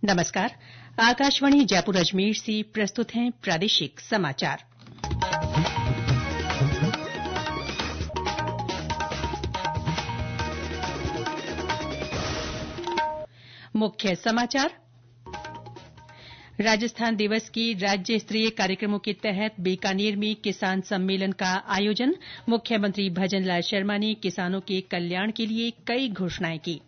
नमस्कार। आकाशवाणी जयपुर अजमेर से प्रस्तुत हैं प्रादेशिक समाचार। मुख्य समाचार। राजस्थान दिवस के राज्य स्तरीय कार्यक्रमों के तहत बीकानेर में किसान सम्मेलन का आयोजन। मुख्यमंत्री भजनलाल शर्मा ने किसानों के कल्याण के लिए कई घोषणाएं की।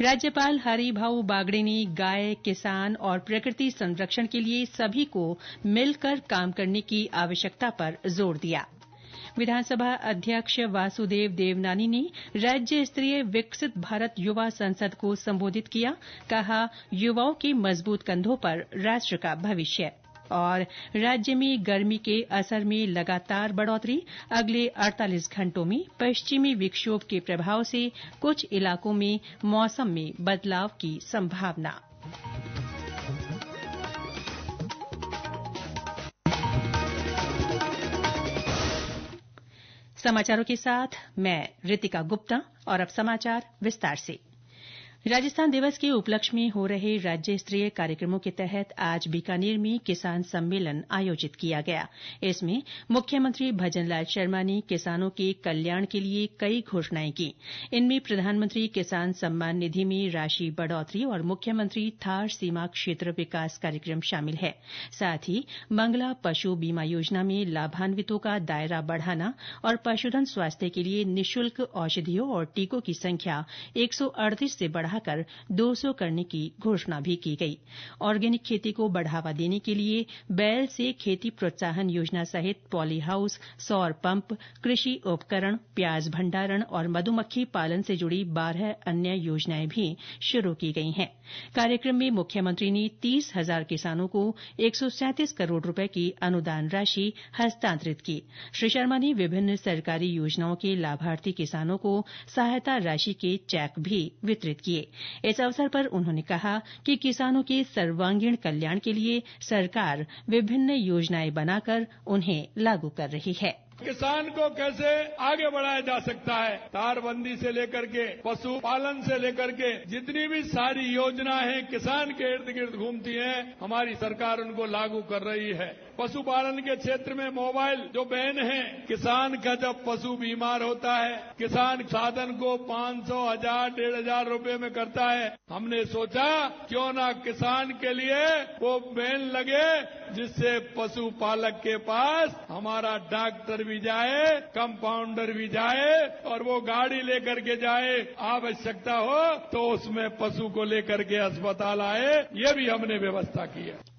राज्यपाल हरिभाऊ बागड़े ने गाय, किसान और प्रकृति संरक्षण के लिए सभी को मिलकर काम करने की आवश्यकता पर जोर दिया। विधानसभा अध्यक्ष वासुदेव देवनानी ने राज्य स्तरीय विकसित भारत युवा संसद को संबोधित किया। कहा, युवाओं के मजबूत कंधों पर राष्ट्र का भविष्य। और राज्य में गर्मी के असर में लगातार बढ़ोतरी। अगले 48 घंटों में पश्चिमी विक्षोभ के प्रभाव से कुछ इलाकों में मौसम में बदलाव की संभावना। समाचारों के साथ मैं रितिका गुप्ता। और अब समाचार विस्तार से। राजस्थान दिवस के उपलक्ष्य में हो रहे राज्य स्तरीय कार्यक्रमों के तहत आज बीकानेर में किसान सम्मेलन आयोजित किया गया। इसमें मुख्यमंत्री भजनलाल शर्मा ने किसानों के कल्याण के लिए कई घोषणाएं की। इनमें प्रधानमंत्री किसान सम्मान निधि में राशि बढ़ोतरी और मुख्यमंत्री थार सीमा क्षेत्र विकास कार्यक्रम शामिल है। साथ ही मंगला पशु बीमा योजना में लाभान्वितों का दायरा बढ़ाना और पशुधन स्वास्थ्य के लिए निःशुल्क औषधियों और टीकों की संख्या 138 से बढ़ाकर 200 करने की घोषणा भी की गई। ऑर्गेनिक खेती को बढ़ावा देने के लिए बैल से खेती प्रोत्साहन योजना सहित पॉली हाउस, सौर पंप, कृषि उपकरण, प्याज भंडारण और मधुमक्खी पालन से जुड़ी 12 अन्य योजनाएं भी शुरू की गई हैं। कार्यक्रम में मुख्यमंत्री ने 30,000 किसानों को 137 करोड़ रुपए की अनुदान राशि हस्तांतरित की। श्री शर्मा ने विभिन्न सरकारी योजनाओं के लाभार्थी किसानों को सहायता राशि के चेक भी वितरित किए। इस अवसर पर उन्होंने कहा कि किसानों के सर्वांगीण कल्याण के लिए सरकार विभिन्न योजनाएं बनाकर उन्हें लागू कर रही है। किसान को कैसे आगे बढ़ाया जा सकता है, तारबंदी से लेकर के पशुपालन से लेकर के जितनी भी सारी योजनाएं हैं किसान के इर्द गिर्द घूमती हैं, हमारी सरकार उनको लागू कर रही है। पशुपालन के क्षेत्र में मोबाइल जो बैन है, किसान का जब पशु बीमार होता है, किसान साधन को 500, 1000, 1500 रुपए में करता है। हमने सोचा क्यों ना किसान के लिए वो बैन लगे जिससे पशुपालक के पास हमारा डॉक्टर भी जाए, कंपाउंडर भी जाए और वो गाड़ी लेकर के जाए, आवश्यकता हो तो उसमें पशु को लेकर के अस्पताल आए, ये भी हमने व्यवस्था की है।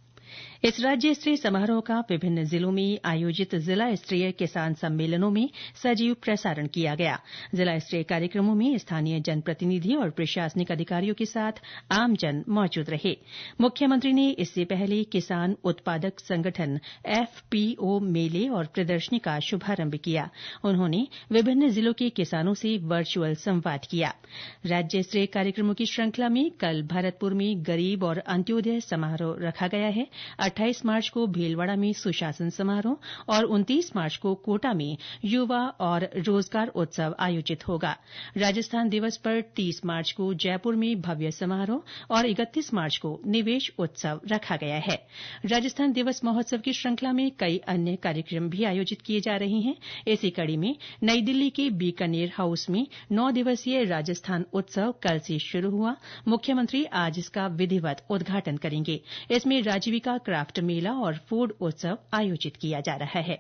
इस राज्य स्तरीय समारोह का विभिन्न जिलों में आयोजित जिला स्तरीय किसान सम्मेलनों में सजीव प्रसारण किया गया। जिला स्तरीय कार्यक्रमों में स्थानीय जनप्रतिनिधि और प्रशासनिक अधिकारियों के साथ आमजन मौजूद रहे। मुख्यमंत्री ने इससे पहले किसान उत्पादक संगठन एफपीओ मेले और प्रदर्शनी का शुभारंभ किया। उन्होंने विभिन्न जिलों के किसानों से वर्चुअल संवाद किया। राज्य स्तरीय कार्यक्रमों की श्रृंखला में कल भरतपुर में गरीब और अंत्योदय समारोह रखा गया है। 28 मार्च को भीलवाड़ा में सुशासन समारोह और 29 मार्च को कोटा में युवा और रोजगार उत्सव आयोजित होगा। राजस्थान दिवस पर 30 मार्च को जयपुर में भव्य समारोह और 31 मार्च को निवेश उत्सव रखा गया है। राजस्थान दिवस महोत्सव की श्रृंखला में कई अन्य कार्यक्रम भी आयोजित किए जा रहे हैं। इसी कड़ी में नई दिल्ली के बीकानेर हाउस में 9 दिवसीय राजस्थान उत्सव कल से शुरू हुआ। मुख्यमंत्री आज इसका विधिवत उद्घाटन करेंगे। इसमें राजीविका क्राफ्ट मेला और फूड उत्सव आयोजित किया जा रहा है।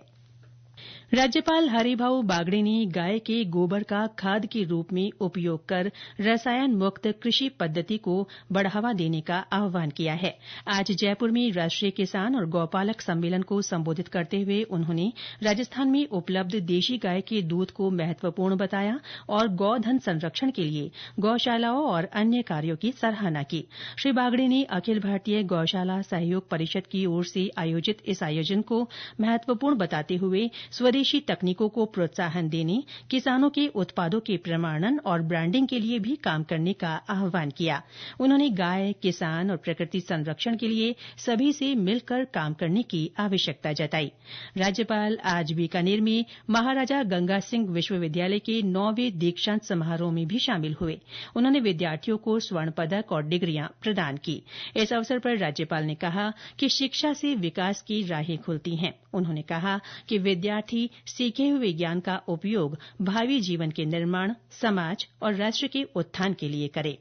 राज्यपाल हरिभाऊ बागड़े ने गाय के गोबर का खाद के रूप में उपयोग कर रसायन मुक्त कृषि पद्धति को बढ़ावा देने का आह्वान किया है। आज जयपुर में राष्ट्रीय किसान और गौपालक सम्मेलन को संबोधित करते हुए उन्होंने राजस्थान में उपलब्ध देशी गाय के दूध को महत्वपूर्ण बताया और गौधन संरक्षण के लिए गौशालाओं और अन्य कार्यों की सराहना की। श्री बागड़े ने अखिल भारतीय गौशाला सहयोग परिषद की ओर से आयोजित इस आयोजन को महत्वपूर्ण बताते हुए स्वदेशी स्वदेशी तकनीकों को प्रोत्साहन देने, किसानों के उत्पादों के प्रमाणन और ब्रांडिंग के लिए भी काम करने का आह्वान किया। उन्होंने गाय, किसान और प्रकृति संरक्षण के लिए सभी से मिलकर काम करने की आवश्यकता जताई। राज्यपाल आज बीकानेर में महाराजा गंगा सिंह विश्वविद्यालय के 9वें दीक्षांत समारोह में भी शामिल हुए। उन्होंने विद्यार्थियों को स्वर्ण पदक और डिग्रियां प्रदान की। इस अवसर पर राज्यपाल ने कहा कि शिक्षा से विकास की राहें खुलती हैं। उन्होंने कहा कि विद्यार्थी सीखे हुए ज्ञान का उपयोग भावी जीवन के निर्माण, समाज और राष्ट्र के उत्थान के लिए करें।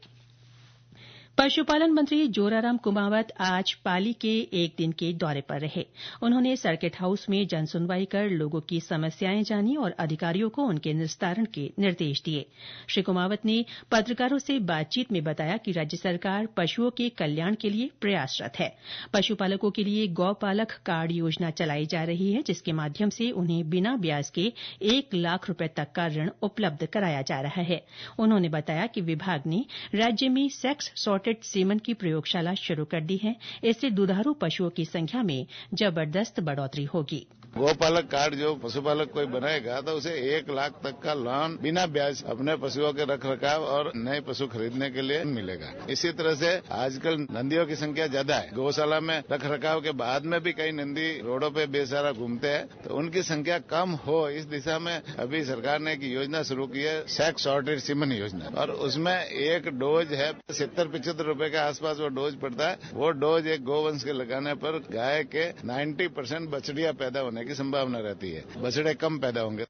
पशुपालन मंत्री जोराराम कुमावत आज पाली के एक दिन के दौरे पर रहे। उन्होंने सर्किट हाउस में जनसुनवाई कर लोगों की समस्याएं जानी और अधिकारियों को उनके निस्तारण के निर्देश दिए। श्री कुमावत ने पत्रकारों से बातचीत में बताया कि राज्य सरकार पशुओं के कल्याण के लिए प्रयासरत है। पशुपालकों के लिए गौपालक कार्ड योजना चलाई जा रही है, जिसके माध्यम से उन्हें बिना ब्याज के 1 लाख रुपए तक का ऋण उपलब्ध कराया जा रहा है। उन्होंने बताया कि विभाग ने राज्य में सेक्स सॉर्टेड सीमन की प्रयोगशाला शुरू कर दी है। इससे दुधारू पशुओं की संख्या में जबरदस्त बढ़ोतरी होगी। गौपालक कार्ड जो पशुपालक कोई बनाएगा तो उसे 1 लाख तक का लोन बिना ब्याज अपने पशुओं के रख रखाव और नए पशु खरीदने के लिए मिलेगा। इसी तरह से आजकल नंदियों की संख्या ज्यादा है। गौशाला में रख रखाव के बाद में भी कई नंदी रोडों पे बेसहारा घूमते हैं, तो उनकी संख्या कम हो, इस दिशा में अभी सरकार ने एक योजना शुरू की है, सेक्स सॉर्टेड सीमन योजना। और उसमें एक डोज है 70-75 रुपए के आसपास वो डोज पड़ता है। वो डोज एक गोवंश के लगाने पर गाय के 90% बछड़ियां पैदा होने की संभावना रहती है। बछड़े कम पैदा होंगे।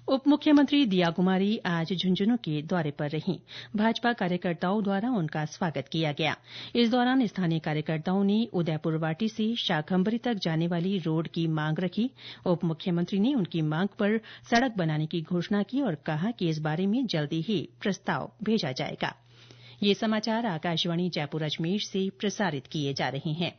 उप मुख्यमंत्री दिया कुमारी आज झुंझुनू के दौरे पर रहीं। भाजपा कार्यकर्ताओं द्वारा उनका स्वागत किया गया। इस दौरान स्थानीय कार्यकर्ताओं ने उदयपुरवाटी से शाकंभरी तक जाने वाली रोड की मांग रखी। उप मुख्यमंत्री ने उनकी मांग पर सड़क बनाने की घोषणा की और कहा कि इस बारे में जल्दी ही प्रस्ताव भेजा जाएगा। ये समाचार आकाशवाणी जयपुर अजमेर से प्रसारित किए जा रहे हैं।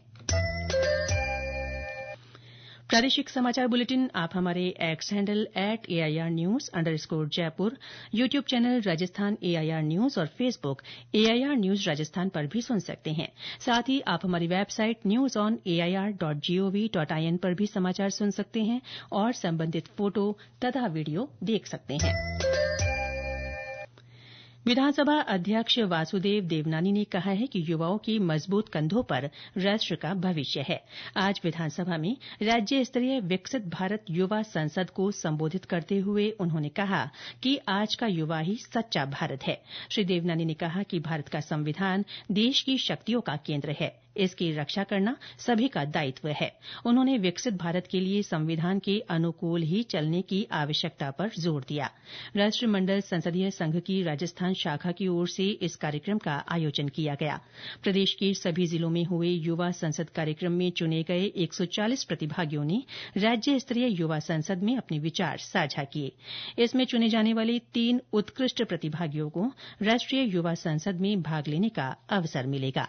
प्रादेशिक समाचार बुलेटिन आप हमारे एक्स हैंडल @AIRnews_जयपुर, YouTube channel Rajasthan AIR news और फेसबुक AIR न्यूज राजस्थान पर भी सुन सकते हैं। साथ ही आप हमारी वेबसाइट newsonair.gov.in पर भी समाचार सुन सकते हैं और संबंधित फोटो तथा वीडियो देख सकते हैं। विधानसभा अध्यक्ष वासुदेव देवनानी ने कहा है कि युवाओं के मजबूत कंधों पर राष्ट्र का भविष्य है। आज विधानसभा में राज्य स्तरीय विकसित भारत युवा संसद को संबोधित करते हुए उन्होंने कहा कि आज का युवा ही सच्चा भारत है। श्री देवनानी ने कहा कि भारत का संविधान देश की शक्तियों का केंद्र है। इसकी रक्षा करना सभी का दायित्व है। उन्होंने विकसित भारत के लिए संविधान के अनुकूल ही चलने की आवश्यकता पर जोर दिया। राष्ट्रमंडल संसदीय संघ की राजस्थान शाखा की ओर से इस कार्यक्रम का आयोजन किया गया। प्रदेश के सभी जिलों में हुए युवा संसद कार्यक्रम में चुने गए 140 प्रतिभागियों ने राज्य स्तरीय युवा संसद में अपने विचार साझा किए। इसमें चुने जाने वाले 3 उत्कृष्ट प्रतिभागियों को राष्ट्रीय युवा संसद में भाग लेने का अवसर मिलेगा।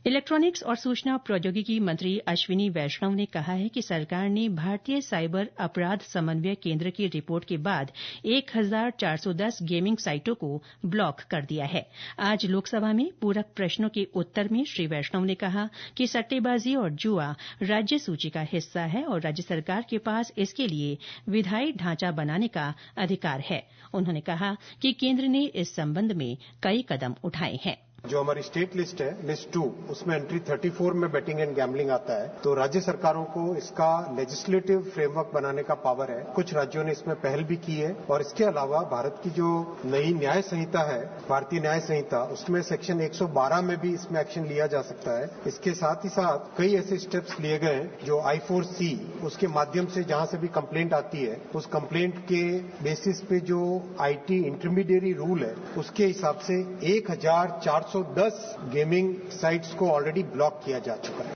इलेक्ट्रॉनिक्स और सूचना प्रौद्योगिकी मंत्री अश्विनी वैष्णव ने कहा है कि सरकार ने भारतीय साइबर अपराध समन्वय केंद्र की रिपोर्ट के बाद 1410 गेमिंग साइटों को ब्लॉक कर दिया है। आज लोकसभा में पूरक प्रश्नों के उत्तर में श्री वैष्णव ने कहा कि सट्टेबाजी और जुआ राज्य सूची का हिस्सा है और राज्य सरकार के पास इसके लिए विधायी ढांचा बनाने का अधिकार है। उन्होंने कहा कि केंद्र ने इस संबंध में कई कदम उठाए हैं। जो हमारी स्टेट लिस्ट है, लिस्ट 2, उसमें एंट्री 34 में बेटिंग एंड गैम्बलिंग आता है। तो राज्य सरकारों को इसका लेजिस्लेटिव फ्रेमवर्क बनाने का पावर है। कुछ राज्यों ने इसमें पहल भी की है और इसके अलावा भारत की जो नई न्याय संहिता है, भारतीय न्याय संहिता, उसमें सेक्शन 112 में भी इसमें एक्शन लिया जा सकता है। इसके साथ ही साथ कई ऐसे स्टेप्स लिए गए जो I4C, उसके माध्यम से जहां से भी कंप्लेंट आती है, उस कंप्लेंट के बेसिस पे जो IT इंटरमीडिएरी रूल है, उसके हिसाब से 1410 गेमिंग साइट्स को ऑलरेडी ब्लॉक किया जा चुका है।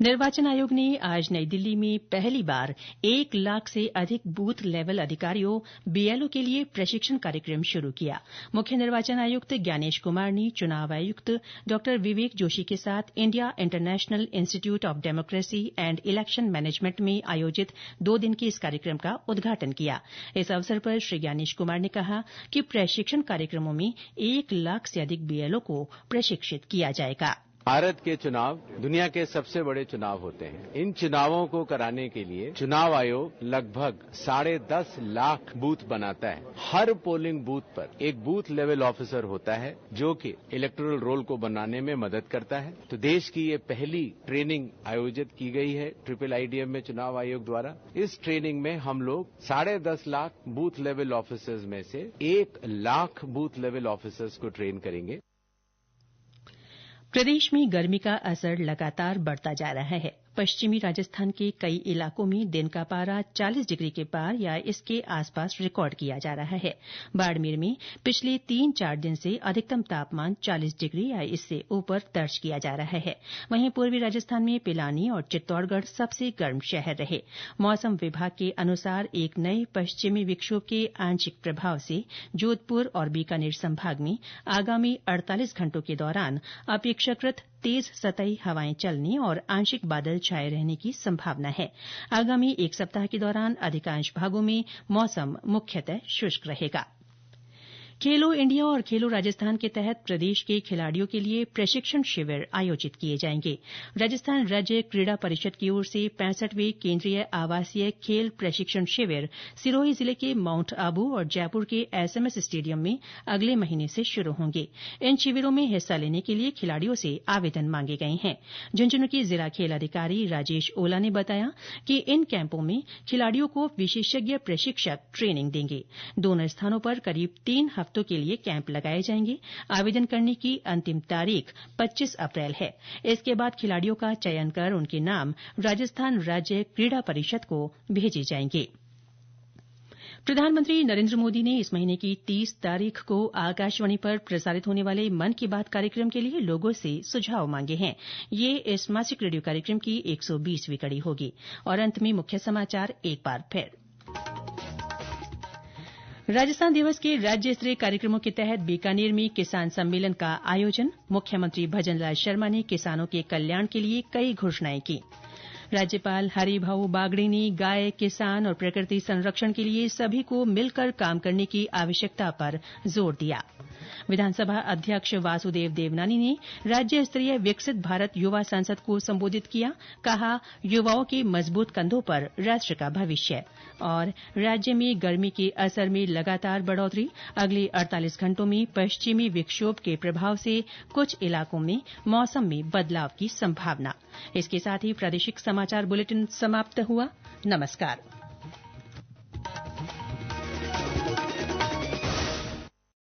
निर्वाचन आयोग ने आज नई दिल्ली में पहली बार 1 लाख से अधिक बूथ लेवल अधिकारियों BLO के लिए प्रशिक्षण कार्यक्रम शुरू किया। मुख्य निर्वाचन आयुक्त ज्ञानेश कुमार ने चुनाव आयुक्त डॉ विवेक जोशी के साथ India international institute of democracy and election management में आयोजित 2 दिन के इस कार्यक्रम का उद्घाटन किया। इस अवसर पर श्री ज्ञानेश कुमार ने कहा कि प्रशिक्षण कार्यक्रमों में 1 लाख से अधिक BLO को प्रशिक्षित किया जाएगा। भारत के चुनाव दुनिया के सबसे बड़े चुनाव होते हैं। इन चुनावों को कराने के लिए चुनाव आयोग लगभग 10.5 लाख बूथ बनाता है। हर पोलिंग बूथ पर एक बूथ लेवल ऑफिसर होता है जो कि इलेक्टोरल रोल को बनाने में मदद करता है। तो देश की ये पहली ट्रेनिंग आयोजित की गई है IIIDM में चुनाव आयोग द्वारा। इस ट्रेनिंग में हम लोग 10.5 लाख बूथ लेवल ऑफिसर्स में से 1 लाख बूथ लेवल ऑफिसर्स को ट्रेन करेंगे। प्रदेश में गर्मी का असर लगातार बढ़ता जा रहा है। पश्चिमी राजस्थान के कई इलाकों में दिन का पारा 40 डिग्री के पार या इसके आसपास रिकॉर्ड किया जा रहा है। बाड़मेर में पिछले 3-4 दिन से अधिकतम तापमान 40 डिग्री या इससे ऊपर दर्ज किया जा रहा है। वहीं पूर्वी राजस्थान में पिलानी और चित्तौड़गढ़ सबसे गर्म शहर रहे। मौसम विभाग के अनुसार एक नए पश्चिमी विक्षोभ के आंशिक प्रभाव से जोधपुर और बीकानेर संभाग में आगामी 48 घंटों के दौरान अपेक्षाकृत तेज सतही हवाएं चलने और आंशिक बादल छाए रहने की संभावना है। आगामी एक सप्ताह के दौरान अधिकांश भागों में मौसम मुख्यतः शुष्क रहेगा। खेलो इंडिया और खेलो राजस्थान के तहत प्रदेश के खिलाड़ियों के लिए प्रशिक्षण शिविर आयोजित किए जाएंगे। राजस्थान राज्य क्रीड़ा परिषद की ओर से 65वें केंद्रीय आवासीय खेल प्रशिक्षण शिविर सिरोही जिले के माउंट आबू और जयपुर के SMS स्टेडियम में अगले महीने से शुरू होंगे। इन शिविरों में हिस्सा लेने के लिए खिलाड़ियों से आवेदन मांगे गए हैं। झुंझुनू की जिला खेल अधिकारी राजेश ओला ने बताया कि इन कैंपों में खिलाड़ियों को विशेषज्ञ प्रशिक्षक ट्रेनिंग देंगे। दोनों स्थानों पर करीब 3 हफ्तों के लिए कैंप लगाए जाएंगे। आवेदन करने की अंतिम तारीख 25 अप्रैल है। इसके बाद खिलाड़ियों का चयन कर उनके नाम राजस्थान राज्य क्रीड़ा परिषद को भेजे जाएंगे। प्रधानमंत्री नरेंद्र मोदी ने इस महीने की 30 तारीख को आकाशवाणी पर प्रसारित होने वाले मन की बात कार्यक्रम के लिए लोगों से सुझाव मांगे हैं। ये इस मासिक रेडियो कार्यक्रम की 120वीं कड़ी होगी। और अंत में मुख्य समाचार एक बार फिर। राजस्थान दिवस के राज्य स्तरीय कार्यक्रमों के तहत बीकानेर में किसान सम्मेलन का आयोजन। मुख्यमंत्री भजनलाल शर्मा ने किसानों के कल्याण के लिए कई घोषणाएं की। राज्यपाल हरिभाऊ बागड़े ने गाय, किसान और प्रकृति संरक्षण के लिए सभी को मिलकर काम करने की आवश्यकता पर जोर दिया। विधानसभा अध्यक्ष वासुदेव देवनानी ने राज्य स्तरीय विकसित भारत युवा संसद को संबोधित किया। कहा, युवाओं के मजबूत कंधों पर राष्ट्र का भविष्य। और राज्य में गर्मी के असर में लगातार बढ़ोतरी। अगले 48 घंटों में पश्चिमी विक्षोभ के प्रभाव से कुछ इलाकों में मौसम में बदलाव की संभावना। इसके साथ ही प्रादेशिक समाचार बुलेटिन समाप्त हुआ। नमस्कार।